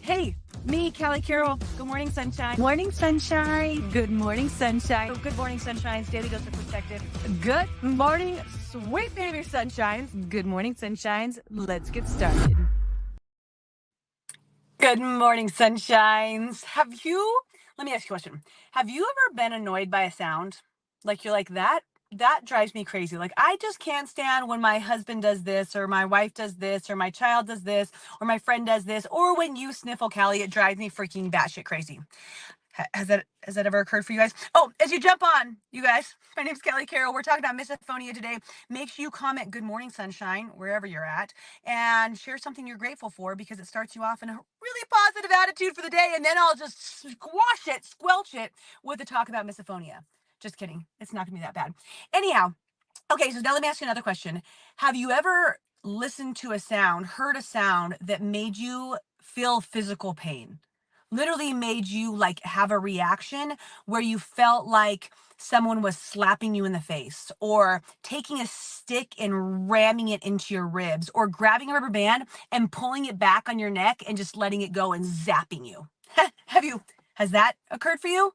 Hey, me, Callie Carroll. Good morning, sunshine. Morning, sunshine. Good morning, sunshine. Good morning, sunshines. Daily dose of perspective. Good morning, sweet baby sunshines. Good morning, sunshines. Let's get started. Good morning, sunshines. Let me ask you a question. Have you ever been annoyed by a sound? Like you're like, that drives me crazy. Like, I just can't stand when my husband does this, or my wife does this, or my child does this, or my friend does this, or when you sniffle, Callie, it drives me freaking batshit crazy. Has that ever occurred for you guys? Oh, as you jump on, you guys, my name's Kelly Carroll. We're talking about misophonia today. Make sure you comment "Good morning, sunshine" wherever you're at, and share something you're grateful for, because it starts you off in a really positive attitude for the day, and then I'll just squelch it with a talk about misophonia. Just kidding. It's not gonna be that bad. Anyhow, okay. So now let me ask you another question. Have you ever listened to a sound, heard a sound that made you feel physical pain? Literally made you like have a reaction where you felt like someone was slapping you in the face, or taking a stick and ramming it into your ribs, or grabbing a rubber band and pulling it back on your neck and just letting it go and zapping you. Has that occurred for you?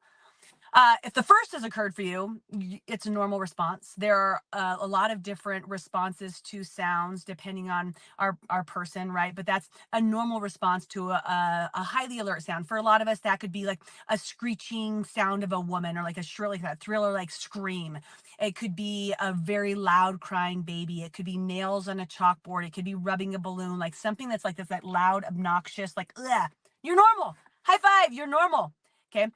If the first has occurred for you, it's a normal response. There are a lot of different responses to sounds depending on our person, right? But that's a normal response to a highly alert sound. For a lot of us, that could be like a screeching sound of a woman, or like a shrill, like that thriller, like scream. It could be a very loud crying baby. It could be nails on a chalkboard. It could be rubbing a balloon, like something that's like this, that loud, obnoxious, like, ugh, you're normal. High five, you're normal. Okay.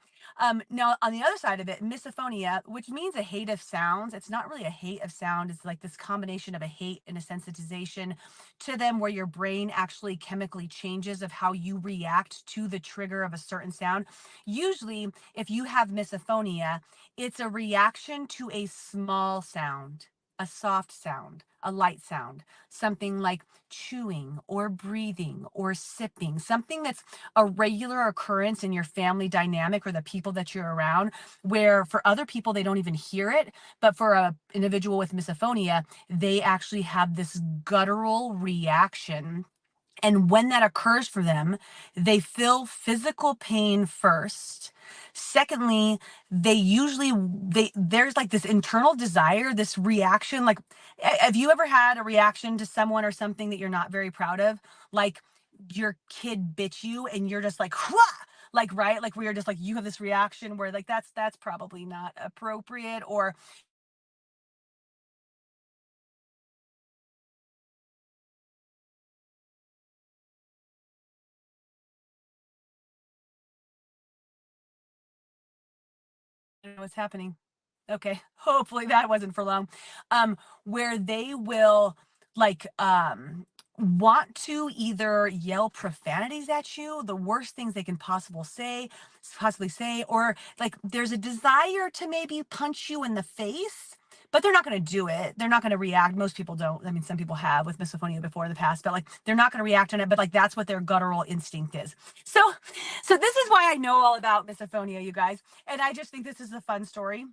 Now on the other side of it, misophonia, which means a hate of sounds. It's not really a hate of sound. It's like this combination of a hate and a sensitization to them, where your brain actually chemically changes of how you react to the trigger of a certain sound. Usually, if you have misophonia, it's a reaction to a small sound, a soft sound, a light sound, something like chewing or breathing or sipping, something that's a regular occurrence in your family dynamic or the people that you're around, where for other people they don't even hear it, but for a individual with misophonia, they actually have this guttural reaction. And when that occurs for them, they feel physical pain first. Secondly, there's like this internal desire, this reaction. Like, have you ever had a reaction to someone or something that you're not very proud of? Like, your kid bit you and you're just like, "Wah!" Like, right? Like, where you're just like, you have this reaction where like that's probably not appropriate. Or I don't know what's happening. Okay, hopefully that wasn't for long. Where they will like want to either yell profanities at you, the worst things they can possibly say, or like there's a desire to maybe punch you in the face. But they're not going to do it. They're not going to react. Most people don't. I mean, some people have with misophonia before in the past, but like they're not going to react on it. But like that's what their guttural instinct is. So, so this is why I know all about misophonia, you guys. And I just think this is a fun story.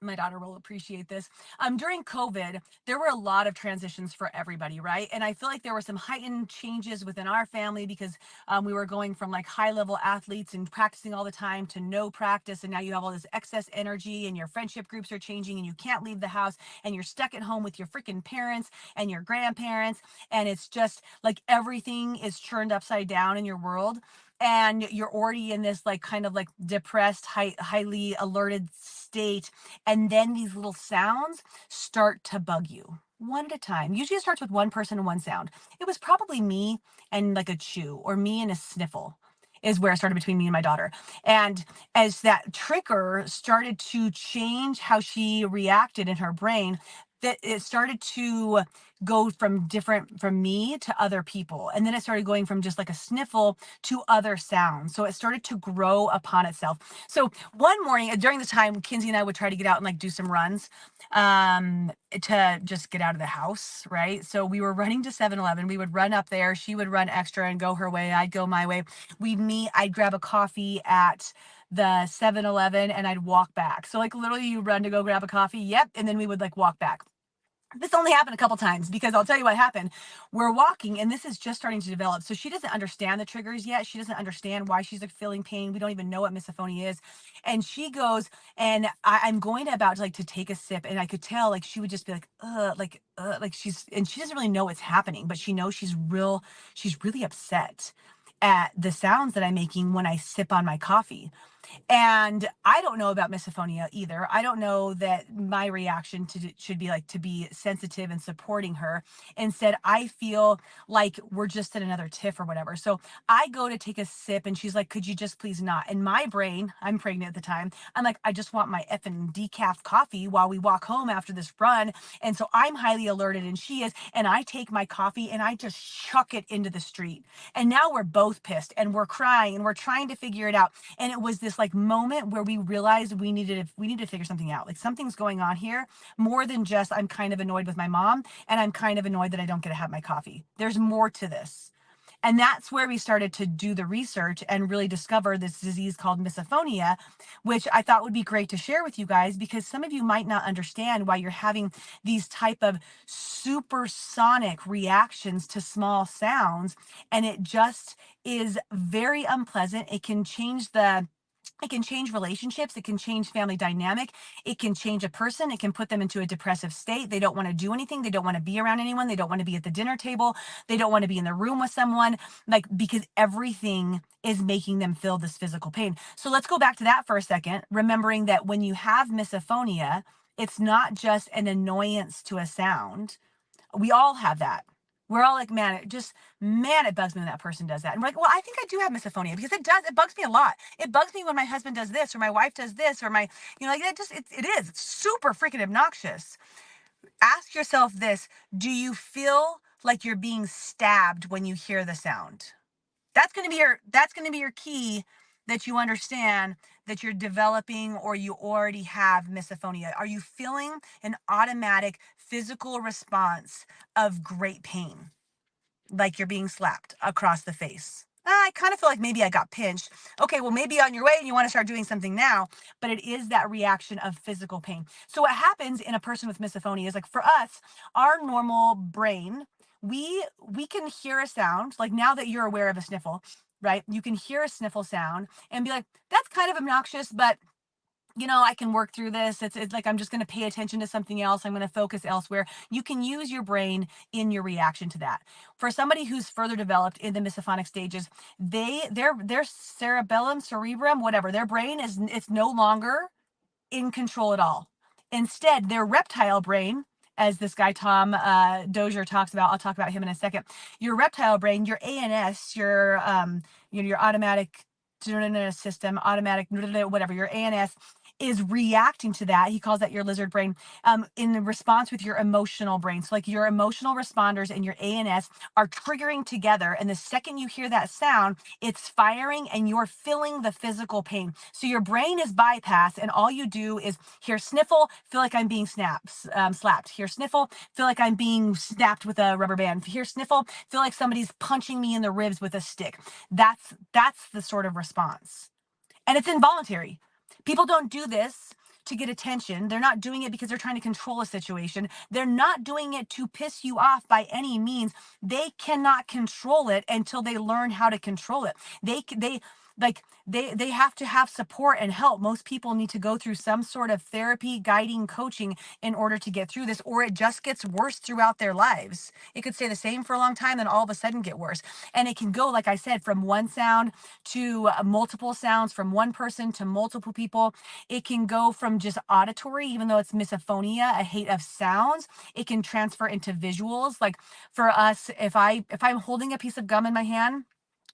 My daughter will appreciate this. During COVID, there were a lot of transitions for everybody, right? And I feel like there were some heightened changes within our family, because we were going from like high level athletes and practicing all the time to no practice. And now you have all this excess energy, and your friendship groups are changing, and you can't leave the house, and you're stuck at home with your freaking parents and your grandparents. And it's just like everything is turned upside down in your world, and you're already in this like kind of like depressed, highly alerted state. And then these little sounds start to bug you one at a time. Usually it starts with one person and one sound. It was probably me and like a chew, or me and a sniffle, is where it started between me and my daughter. And as that trigger started to change how she reacted in her brain, that it started to go from me to other people. And then it started going from just like a sniffle to other sounds. So it started to grow upon itself. So one morning during the time, Kinsey and I would try to get out and like do some runs, to just get out of the house, right? So we were running to 7-Eleven. We would run up there. She would run extra and go her way. I'd go my way. We'd meet. I'd grab a coffee at the 7-Eleven and I'd walk back. So like literally you run to go grab a coffee. Yep. And then we would like walk back. This only happened a couple times because I'll tell you what happened. We're walking and this is just starting to develop. So she doesn't understand the triggers yet. She doesn't understand why she's like feeling pain. We don't even know what misophonia is. And she goes, and I'm going to about to like to take a sip, and I could tell like she would just be like she's, and she doesn't really know what's happening, but she knows she's really upset at the sounds that I'm making when I sip on my coffee. And I don't know about misophonia either. I don't know that my reaction to it should be like to be sensitive and supporting her. Instead, I feel like we're just at another tiff or whatever. So I go to take a sip and she's like, could you just please not? In my brain, I'm pregnant at the time. I'm like, I just want my effing decaf coffee while we walk home after this run. And so I'm highly alerted and she is. And I take my coffee and I just chuck it into the street. And now we're both pissed and we're crying and we're trying to figure it out. And it was this like moment where we realized we needed to figure something out. Like something's going on here more than just I'm kind of annoyed with my mom and I'm kind of annoyed that I don't get to have my coffee. There's more to this. And that's where we started to do the research and really discover this disease called misophonia, which I thought would be great to share with you guys because some of you might not understand why you're having these type of supersonic reactions to small sounds. And it just is very unpleasant. It can change relationships. It can change family dynamic. It can change a person. It can put them into a depressive state. They don't want to do anything. They don't want to be around anyone. They don't want to be at the dinner table. They don't want to be in the room with someone, like, because everything is making them feel this physical pain. So let's go back to that for a second, remembering that when you have misophonia, it's not just an annoyance to a sound. We all have that. We're all like, man, it bugs me when that person does that. And we're like, well, I think I do have misophonia because it bugs me a lot. It bugs me when my husband does this or my wife does this or like it's super freaking obnoxious. Ask yourself this: do you feel like you're being stabbed when you hear the sound? That's going to be your key, that you understand that you're developing or you already have misophonia. Are you feeling an automatic physical response of great pain, like you're being slapped across the face? I kind of feel like maybe I got pinched. Okay, well, maybe on your way and you want to start doing something now, but it is that reaction of physical pain. So, what happens in a person with misophonia is like for us, our normal brain, we can hear a sound, like now that you're aware of a sniffle, right? You can hear a sniffle sound and be like, that's kind of obnoxious, but I can work through this. It's like I'm just going to pay attention to something else. I'm going to focus elsewhere. You can use your brain in your reaction to that. For somebody who's further developed in the misophonic stages, their cerebrum, whatever, their brain is it's no longer in control at all. Instead, their reptile brain, as this guy Tom Dozier talks about, I'll talk about him in a second. Your reptile brain, your ANS, your automatic system, automatic whatever, your ANS is reacting to that. He calls that your lizard brain, in response with your emotional brain. So like your emotional responders and your ANS are triggering together. And the second you hear that sound, it's firing and you're feeling the physical pain. So your brain is bypassed, and all you do is hear sniffle, feel like I'm being slapped. Hear sniffle, feel like I'm being snapped with a rubber band. Hear sniffle, feel like somebody's punching me in the ribs with a stick. That's the sort of response, and it's involuntary. People don't do this to get attention. They're not doing it because they're trying to control a situation. They're not doing it to piss you off by any means. They cannot control it until they learn how to control it. They have to have support and help. Most people need to go through some sort of therapy, guiding, coaching in order to get through this, or it just gets worse throughout their lives. It could stay the same for a long time, then all of a sudden get worse. And it can go, like I said, from one sound to multiple sounds, from one person to multiple people. It can go from just auditory, even though it's misophonia, a hate of sounds. It can transfer into visuals. Like for us, if I'm holding a piece of gum in my hand,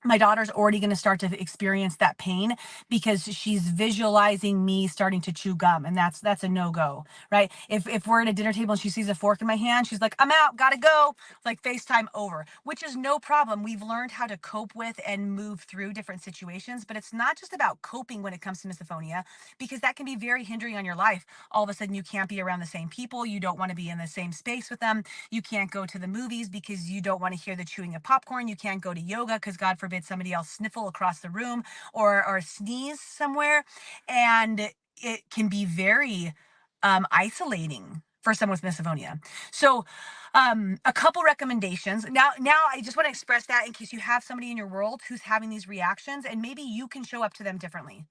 my daughter's already going to start to experience that pain because she's visualizing me starting to chew gum, and that's a no-go, right? If we're at a dinner table and she sees a fork in my hand, she's like, I'm out, gotta go. Like FaceTime over, which is no problem. We've learned how to cope with and move through different situations, but it's not just about coping when it comes to misophonia, because that can be very hindering on your life. All of a sudden you can't be around the same people, you don't want to be in the same space with them, you can't go to the movies because you don't want to hear the chewing of popcorn, you can't go to yoga because God forbid somebody else sniffle across the room or sneeze somewhere. And it can be very isolating for someone with misophonia. So, a couple recommendations. Now I just want to express that in case you have somebody in your world who's having these reactions, and maybe you can show up to them differently.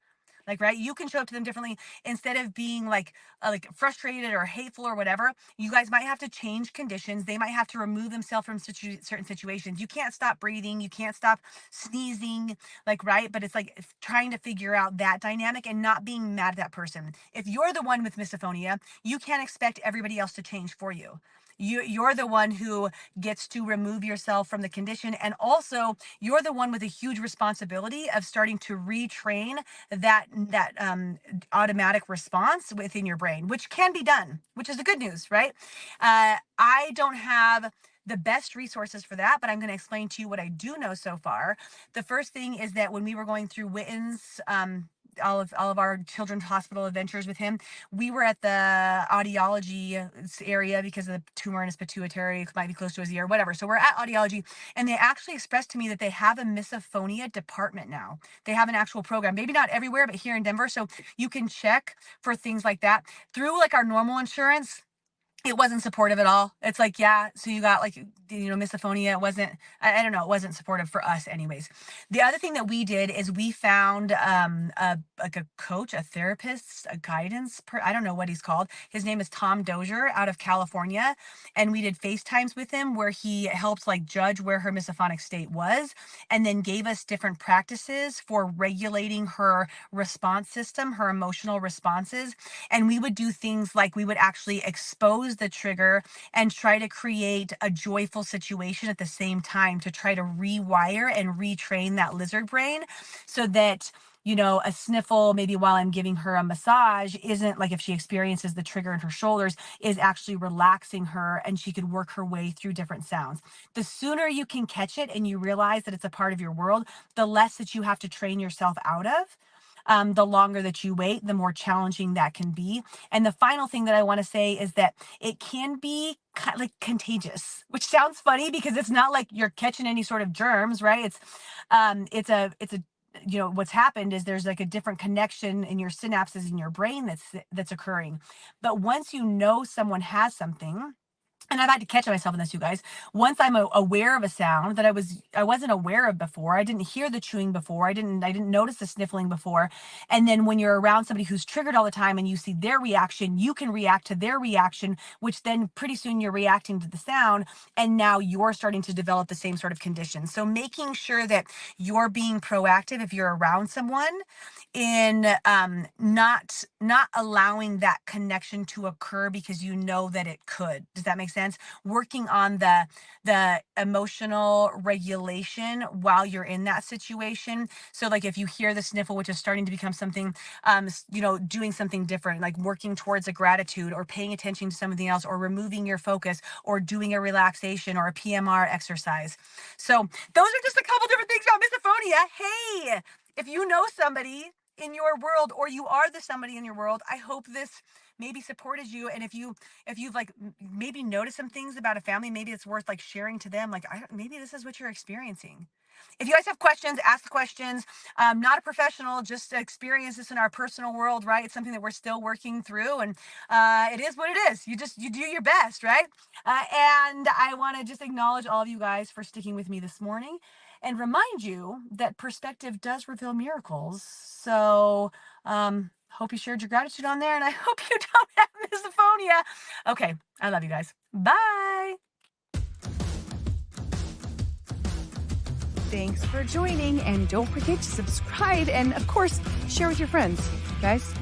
Like, right, you can show up to them differently instead of being like frustrated or hateful or whatever. You guys might have to change conditions. They might have to remove themselves from certain situations. You can't stop breathing. You can't stop sneezing. Like, right, but it's like it's trying to figure out that dynamic and not being mad at that person. If you're the one with misophonia, you can't expect everybody else to change for you. You're the one who gets to remove yourself from the condition, and also you're the one with a huge responsibility of starting to retrain that automatic response within your brain, which can be done, which is the good news, right? I don't have the best resources for that, but I'm going to explain to you what I do know so far. The first thing is that when we were going through Witten's, all of our children's hospital adventures with him, we were at the audiology area because of the tumor in his pituitary. It might be close to his ear, whatever. So we're at audiology, and they actually expressed to me that they have a misophonia department now. They have an actual program, maybe not everywhere, but here in Denver. So you can check for things like that through like our normal insurance. It wasn't supportive at all. It's like, yeah, so you got like, misophonia. It wasn't, I don't know, it wasn't supportive for us anyways. The other thing that we did is we found like a coach, a therapist, a guidance I don't know what he's called. His name is Tom Dozier out of California. And we did FaceTimes with him where he helped like judge where her misophonic state was, and then gave us different practices for regulating her response system, her emotional responses. And we would do things like we would actually expose the trigger and try to create a joyful situation at the same time to try to rewire and retrain that lizard brain so that a sniffle maybe while I'm giving her a massage isn't like, if she experiences the trigger in her shoulders, is actually relaxing her and she could work her way through different sounds. The sooner you can catch it and you realize that it's a part of your world, the less that you have to train yourself out of. The longer that you wait, the more challenging that can be. And the final thing that I want to say is that it can be kind of like contagious, which sounds funny because it's not like you're catching any sort of germs, right? It's what's happened is there's like a different connection in your synapses in your brain that's occurring. But once you know someone has something, and I've had to catch myself in this, you guys. Once I'm aware of a sound that I wasn't aware of before, I didn't hear the chewing before, I didn't notice the sniffling before, and then when you're around somebody who's triggered all the time and you see their reaction, you can react to their reaction, which then pretty soon you're reacting to the sound, and now you're starting to develop the same sort of conditions. So making sure that you're being proactive if you're around someone in not allowing that connection to occur because you know that it could. Does that make sense? Working on the emotional regulation while you're in that situation. So like if you hear the sniffle, which is starting to become something, doing something different, like working towards a gratitude or paying attention to something else or removing your focus or doing a relaxation or a PMR exercise. So those are just a couple different things about misophonia. Hey, if you know somebody in your world or you are the somebody in your world, I hope this maybe supported you. And if you've like maybe noticed some things about a family, maybe it's worth like sharing to them, like maybe this is what you're experiencing. If you guys have questions, ask the questions. Not a professional, just experience this in our personal world, right? It's something that we're still working through, and it is what it is. You do your best, right? And I want to just acknowledge all of you guys for sticking with me this morning and remind you that perspective does reveal miracles. So hope you shared your gratitude on there, and I hope you don't have misophonia. Okay, I love you guys. Bye. Thanks for joining, and don't forget to subscribe and, of course, share with your friends. Guys,